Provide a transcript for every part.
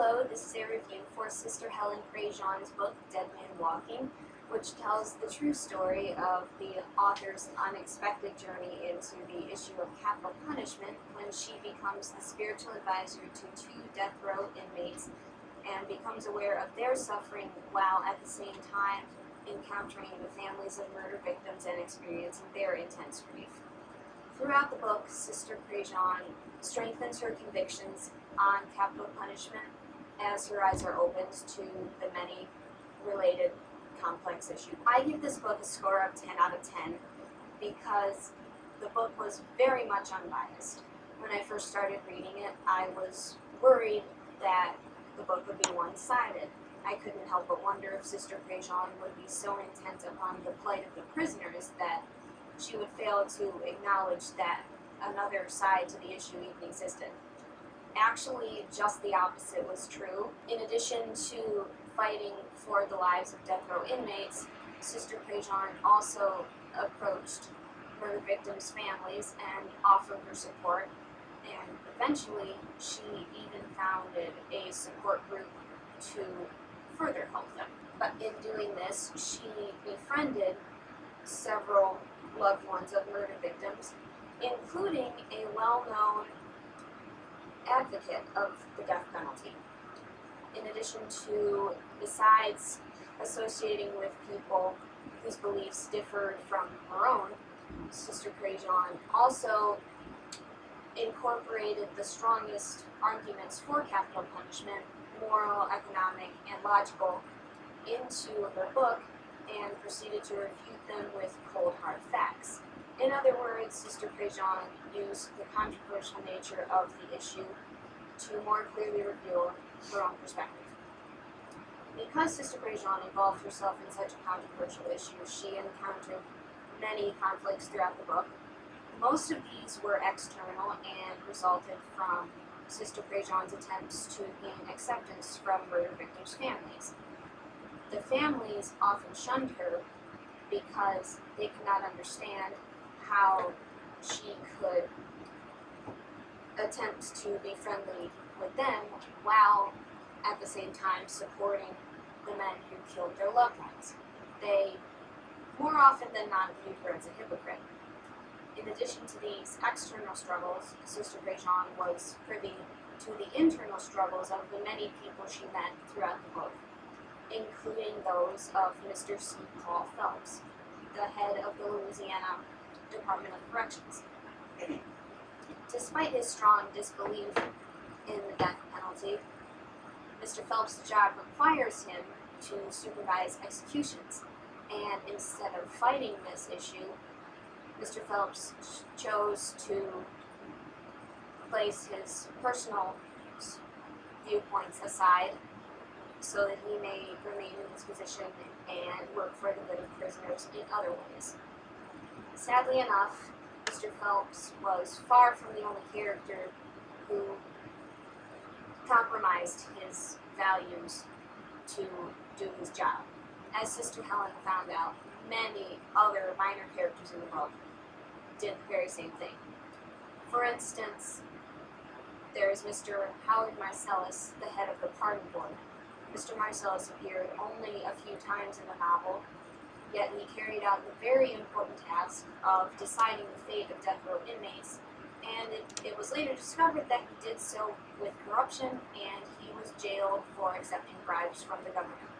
Hello, this is a review for Sister Helen Prejean's book, Dead Man Walking, which tells the true story of the author's unexpected journey into the issue of capital punishment when she becomes the spiritual advisor to two death row inmates and becomes aware of their suffering while at the same time encountering the families of murder victims and experiencing their intense grief. Throughout the book, Sister Prejean strengthens her convictions on capital punishment as her eyes are opened to the many related complex issues. I give this book a score of 10 out of 10 because the book was very much unbiased. When I first started reading it, I was worried that the book would be one-sided. I couldn't help but wonder if Sister Prejean would be so intent upon the plight of the prisoners that she would fail to acknowledge that another side to the issue even existed. Actually, just the opposite was true. In addition to fighting for the lives of death row inmates, Sister Prejean also approached murder victims' families and offered her support, and eventually she even founded a support group to further help them. But in doing this, she befriended several loved ones of murder victims, including a well-known advocate of the death penalty. In addition to, besides associating with people whose beliefs differed from her own, Sister Prejean also incorporated the strongest arguments for capital punishment, moral, economic, and logical, into her book and proceeded to refute them with cold, hard facts. In other words, Sister Prejean used the controversial nature of the issue to more clearly reveal her own perspective. Because Sister Prejean involved herself in such a controversial issue, she encountered many conflicts throughout the book. Most of these were external and resulted from Sister Prejean's attempts to gain acceptance from murder victims' families. The families often shunned her because they could not understand how she could attempt to be friendly with them while at the same time supporting the men who killed their loved ones. They, more often than not, viewed her as a hypocrite. In addition to these external struggles, Sister Prejean was privy to the internal struggles of the many people she met throughout the book, including those of Mr. C. Paul Phelps, the head of the Louisiana Department of Corrections. Despite his strong disbelief in the death penalty, Mr. Phelps' job requires him to supervise executions, and instead of fighting this issue, Mr. Phelps chose to place his personal viewpoints aside so that he may remain in his position and work for the good of prisoners in other ways. Sadly enough, Mr. Phelps was far from the only character who compromised his values to do his job. As Sister Helen found out, many other minor characters in the book did the very same thing. For instance, there is Mr. Howard Marcellus, the head of the Pardon Board. Mr. Marcellus appeared only a few times in the novel, yet he carried out the very important task of deciding the fate of death row inmates, and it was later discovered that he did so with corruption, and he was jailed for accepting bribes from the government.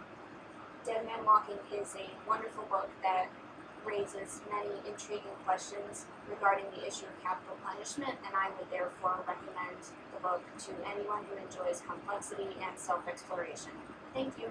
Dead Man Walking is a wonderful book that raises many intriguing questions regarding the issue of capital punishment, and I would therefore recommend the book to anyone who enjoys complexity and self-exploration. Thank you.